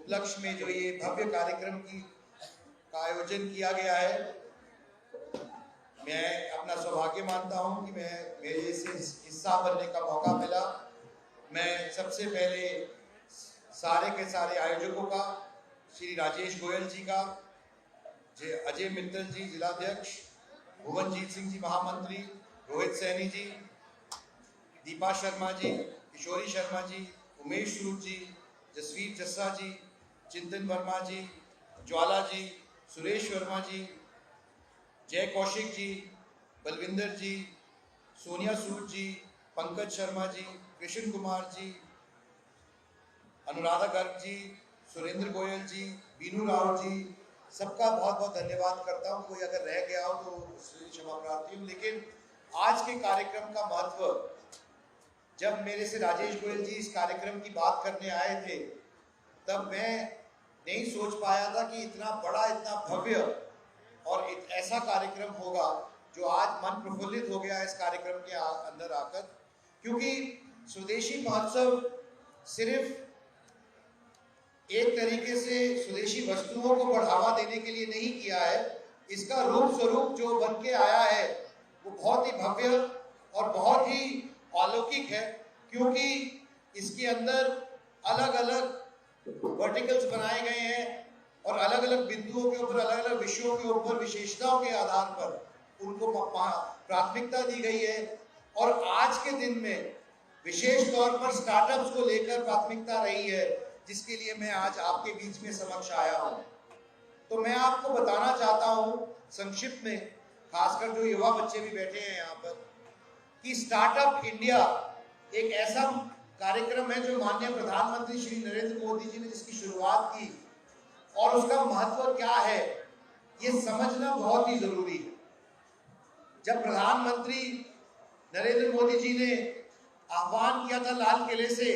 उपलक्ष्य में जो ये भव्य कार्यक्रम का आयोजन किया गया है, मैं अपना सौभाग्य मानता हूं कि मेरे इसे हिस्सा बनने का मौका मिला। मैं सबसे पहले सारे के सारे आयोजकों का, श्री राजेश गोयल जी का, अजय मित्तल जी जिलाध्यक्ष, भुवनजीत सिंह जी महामंत्री, रोहित सैनी जी, दीपा शर्मा जी, किशोरी शर्मा जी, उमेश सूद जी, जसवीर जस्सा जी, चिंतन वर्मा जी, ज्वाला जी, सुरेश वर्मा जी, जय कौशिक जी, बलविंदर जी, सोनिया सूद जी, पंकज शर्मा जी, कृष्ण कुमार जी, अनुराधा गर्ग जी, सुरेंद्र गोयल जी, बीनू राव जी, सबका बहुत बहुत धन्यवाद करता हूँ। कोई अगर रह गया हो तो उससे क्षमा प्रार्थी हूँ। लेकिन आज के कार्यक्रम का महत्व, जब मेरे से राजेश गोयल जी इस कार्यक्रम की बात करने आए थे, तब मैं नहीं सोच पाया था कि इतना बड़ा, इतना भव्य और ऐसा कार्यक्रम होगा, जो आज मन प्रफुल्लित हो गया इस कार्यक्रम के अंदर आकर। क्योंकि स्वदेशी महोत्सव सिर्फ एक तरीके से स्वदेशी वस्तुओं को बढ़ावा देने के लिए नहीं किया है, इसका रूप स्वरूप जो बन के आया है वो बहुत ही भव्य और बहुत ही अलौकिक है। क्योंकि इसके अंदर अलग अलग वर्टिकल्स बनाए गए हैं और अलग अलग बिंदुओं के ऊपर, अलग अलग विषयों के ऊपर, विशेषताओं के आधार पर उनको प्राथमिकता दी गई है। और आज के दिन में विशेष तौर पर स्टार्टअप्स को लेकर प्राथमिकता रही है, जिसके लिए मैं आज आपके बीच में समक्ष आया हूं। तो मैं आपको बताना चाहता हूं संक्षिप्त में, खासकर जो युवा बच्चे भी बैठे हैं यहाँ पर, कि स्टार्टअप इंडिया एक ऐसा कार्यक्रम है जो माननीय प्रधानमंत्री श्री नरेंद्र मोदी जी ने जिसकी शुरुआत की, और उसका महत्व क्या है ये समझना बहुत ही जरूरी है। जब प्रधानमंत्री नरेंद्र मोदी जी ने आह्वान किया था लाल किले से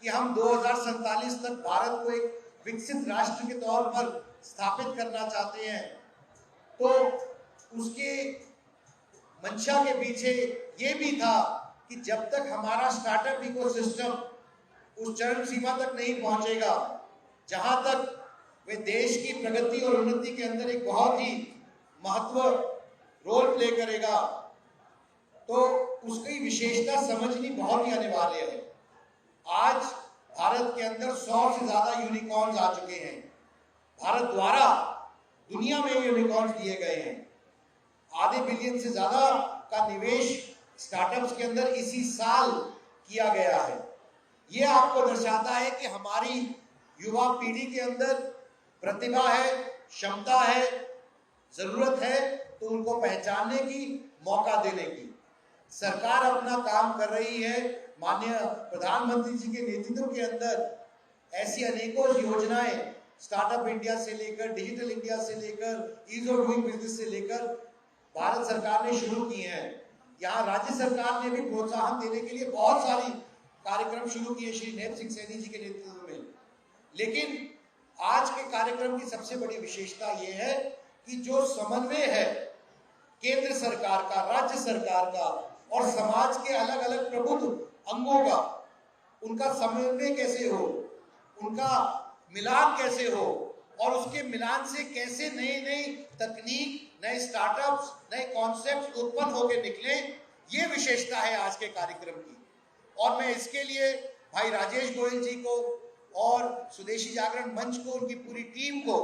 कि हम 2047 तक भारत को एक विकसित राष्ट्र के तौर पर स्थापित करना चाहते हैं, तो उसके मंशा के पीछे ये भी था कि जब तक हमारा स्टार्टअप इकोसिस्टम उस चरम सीमा तक नहीं पहुंचेगा जहां तक वे देश की प्रगति और उन्नति के अंदर एक बहुत ही महत्व रोल प्ले करेगा, तो उसकी विशेषता समझनी बहुत ही अनिवार्य है। आज भारत के अंदर 100 से ज्यादा यूनिकॉर्न्स आ चुके हैं। भारत द्वारा दुनिया में यूनिकॉर्न्स दिए गए हैं। आधे बिलियन से ज्यादा का निवेश स्टार्टअप्स के अंदर इसी साल किया गया है। यह आपको दर्शाता है कि हमारी युवा पीढ़ी के अंदर प्रतिभा है, क्षमता है, जरूरत है, तो उनको पहचानने की, मौका देने की सरकार अपना काम कर रही है। माननीय प्रधानमंत्री जी के नेतृत्व के अंदर ऐसी अनेकों योजनाएं, स्टार्टअप इंडिया से लेकर, डिजिटल इंडिया से लेकर, ईज ऑफ डूइंग बिजनेस से लेकर भारत सरकार ने शुरू की हैं। यहाँ राज्य सरकार ने भी प्रोत्साहन देने के लिए बहुत सारी कार्यक्रम शुरू किए श्री नेप सिंह सैनी जी के नेतृत्व में। लेकिन आज के कार्यक्रम की सबसे बड़ी विशेषता यह है कि जो समन्वय है केंद्र सरकार का, राज्य सरकार का और समाज के अलग अलग प्रबुद्ध अंगों का, उनका समन्वय कैसे हो, उनका मिलान कैसे हो, और उसके मिलान से कैसे नई नई तकनीक, नए स्टार्टअप्स, नए कॉन्सेप्ट्स उत्पन्न होकर निकले, ये विशेषता है आज के कार्यक्रम की। और मैं इसके लिए भाई राजेश गोयल जी को और स्वदेशी जागरण मंच को, उनकी पूरी टीम को,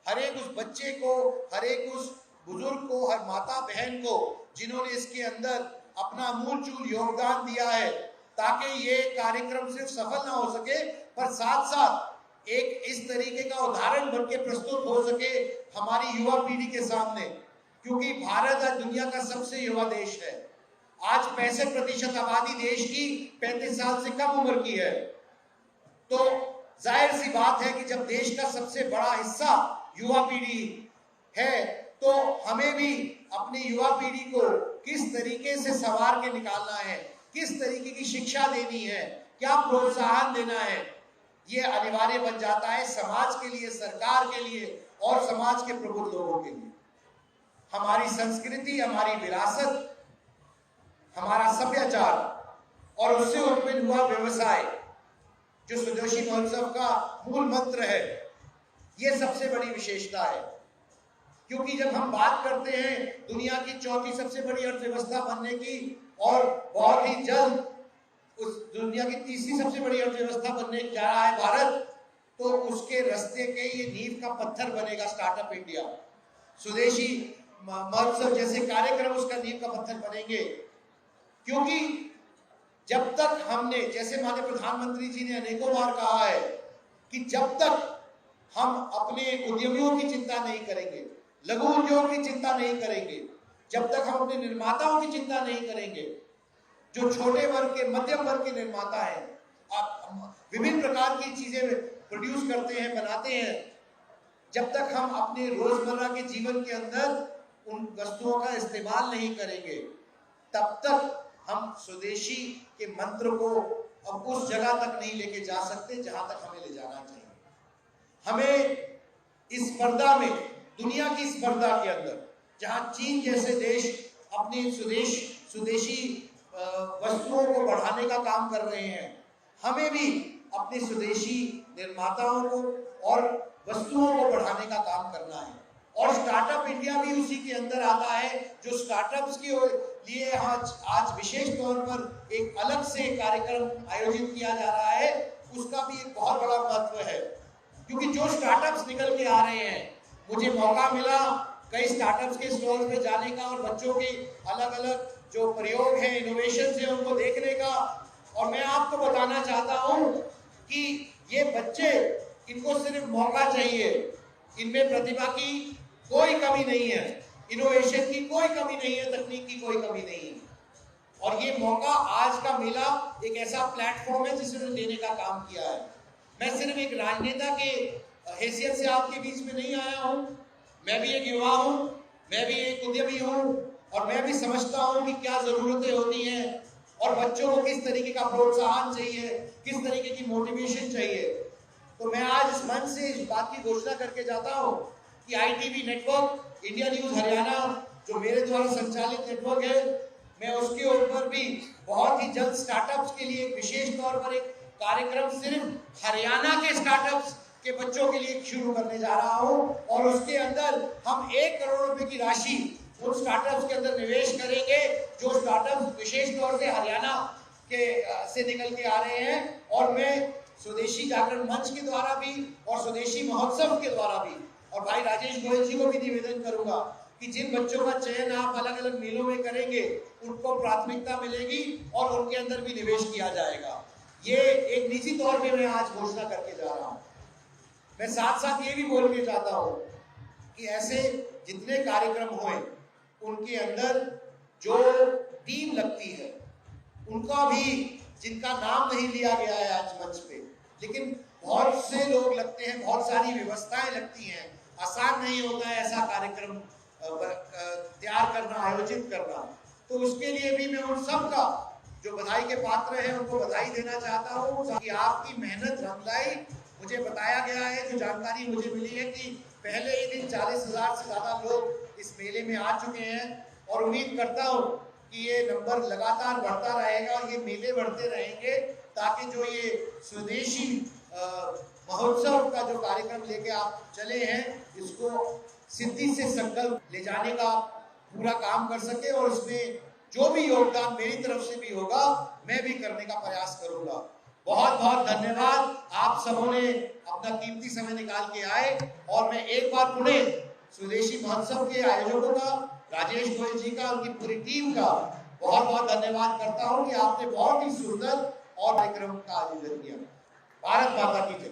हर एक उस बच्चे को, हर एक उस बुजुर्ग को, हर माता बहन को जिन्होंने इसके अंदर अपना अमूलचूल योगदान दिया है, ताकि ये कार्यक्रम सिर्फ सफल ना हो सके पर साथ साथ एक इस तरीके का उदाहरण बनके प्रस्तुत हो सके हमारी युवा पीढ़ी के सामने। क्योंकि भारत आज दुनिया का सबसे युवा देश है। आज 65% आबादी देश की 35 साल से कम उम्र की है। तो जाहिर सी बात है कि जब देश का सबसे बड़ा हिस्सा युवा पीढ़ी है, तो हमें भी अपनी युवा पीढ़ी को किस तरीके से संवार के निकालना है, किस तरीके की शिक्षा देनी है, क्या प्रोत्साहन देना है, ये अनिवार्य बन जाता है समाज के लिए, सरकार के लिए और समाज के प्रबुद्ध लोगों के लिए। हमारी संस्कृति, हमारी विरासत, हमारा सभ्याचार और उससे उत्पन्न हुआ व्यवसाय जो स्वदेशी महोत्सव का मूल मंत्र है, ये सबसे बड़ी विशेषता है। क्योंकि जब हम बात करते हैं दुनिया की चौथी सबसे बड़ी अर्थव्यवस्था बनने की और बहुत ही जल्द उस दुनिया की तीसरी सबसे बड़ी अर्थव्यवस्था बनने जा रहा है भारत, तो उसके रास्ते के ये नींव का पत्थर बनेगा स्टार्टअप इंडिया। स्वदेशी महोत्सव जैसे कार्यक्रम उसका नींव का पत्थर बनेंगे। क्योंकि जब तक हमने, जैसे माननीय प्रधानमंत्री जी ने अनेकों बार कहा है कि जब तक हम अपने उद्यमियों की चिंता नहीं करेंगे, लघु उद्योग की चिंता नहीं करेंगे, जब तक हम अपने निर्माताओं की चिंता नहीं करेंगे, जो छोटे वर्ग के, मध्यम वर्ग के निर्माता हैं, विभिन्न प्रकार की चीजें प्रोड्यूस करते हैं, बनाते हैं, जब तक हम अपने रोजमर्रा के जीवन के अंदर उन वस्तुओं का इस्तेमाल नहीं करेंगे, तब तक हम स्वदेशी के मंत्र को अब उस जगह तक नहीं लेके जा सकते जहां तक हमें ले जाना चाहिए। हमें इस स्पर्धा में, दुनिया की स्पर्धा के अंदर, जहां चीन जैसे देश अपने स्वदेशी वस्तुओं को बढ़ाने का काम कर रहे हैं, हमें भी अपने स्वदेशी निर्माताओं को और वस्तुओं को बढ़ाने का काम करना है। और स्टार्टअप इंडिया भी उसी के अंदर आता है, जो स्टार्टअप्स के लिए आज विशेष तौर पर एक अलग से कार्यक्रम आयोजित किया जा रहा है। उसका भी एक बहुत बड़ा महत्व है, क्योंकि जो स्टार्टअप्स निकल के आ रहे हैं, मुझे मौका मिला कई स्टार्टअप्स के स्टॉल पे जाने का और बच्चों के अलग अलग जो प्रयोग हैं, इनोवेशन है, उनको देखने का। और मैं आपको बताना चाहता हूं कि ये बच्चे, इनको सिर्फ मौका चाहिए, इनमें प्रतिभा की कोई कमी नहीं है, इनोवेशन की कोई कमी नहीं है, तकनीक की कोई कमी नहीं है। और ये मौका, आज का मेला एक ऐसा प्लेटफॉर्म है जिसने देने का काम किया है। मैं सिर्फ एक राजनेता के हैसियत से आपके बीच में नहीं आया हूं, मैं भी एक युवा हूं, मैं भी एक उद्यमी हूं, और मैं भी समझता हूं कि क्या जरूरतें होती हैं और बच्चों को किस तरीके का प्रोत्साहन चाहिए, किस तरीके की मोटिवेशन चाहिए। तो मैं आज इस मंच से इस बात की घोषणा करके जाता हूं कि ITV network, India news Haryana, जो मेरे द्वारा संचालित नेटवर्क है, मैं उसके ऊपर भी बहुत ही जल्द स्टार्टअप्स के लिए विशेष तौर पर एक कार्यक्रम सिर्फ हरियाणा के स्टार्टअप्स के बच्चों के लिए शुरू करने जा रहा हूं। और उसके अंदर हम 1 करोड़ रुपए की राशि उन स्टार्टअप्स के अंदर निवेश करेंगे, जो स्टार्टअप्स विशेष तौर से हरियाणा के से निकल के आ रहे हैं। और मैं स्वदेशी जागरण मंच के द्वारा भी और स्वदेशी महोत्सव के द्वारा भी, और भाई राजेश गोयल जी को भी निवेदन करूंगा कि जिन बच्चों का चयन आप अलग अलग मेलों में करेंगे, उनको प्राथमिकता मिलेगी और उनके अंदर भी निवेश किया जाएगा। ये एक निजी तौर पे मैं आज घोषणा करके जा रहा हूं। मैं साथ साथ ये भी बोल के जाता हूं कि ऐसे जितने कार्यक्रम हुए, उनके अंदर जो टीम लगती है, उनका भी, जिनका नाम नहीं लिया गया है आज मंच पे, लेकिन बहुत से लोग लगते हैं, बहुत सारी व्यवस्थाएं लगती हैं। आसान नहीं होता है ऐसा कार्यक्रम तैयार करना, आयोजित करना। तो उसके लिए भी मैं उन सब का जो बधाई के पात्र हैं, उनको बधाई देना चाहता हूँ कि आपकी मेहनत रंग लाई। मुझे बताया गया है, जो जानकारी मुझे मिली है, कि पहले ही दिन 40,000 से ज्यादा लोग इस मेले में आ चुके हैं। और उम्मीद करता हूँ कि ये नंबर लगातार बढ़ता रहेगा और ये मेले बढ़ते रहेंगे, ताकि जो ये स्वदेशी महोत्सव का जो कार्यक्रम लेके आप चले हैं, इसको सिद्धि से संकल्प ले जाने का पूरा काम कर सके। और इसमें जो भी योगदान मेरी तरफ से भी होगा, मैं भी करने का प्रयास करूंगा। बहुत बहुत धन्यवाद, आप सबों ने अपना कीमती समय निकाल के आए। और मैं एक बार पुनः स्वदेशी महोत्सव के आयोजकों का, राजेश गोयल जी का, उनकी पूरी टीम का बहुत बहुत धन्यवाद करता हूं कि आपने बहुत ही सुंदर और कार्यक्रम का आयोजन किया। भारत माता की जय।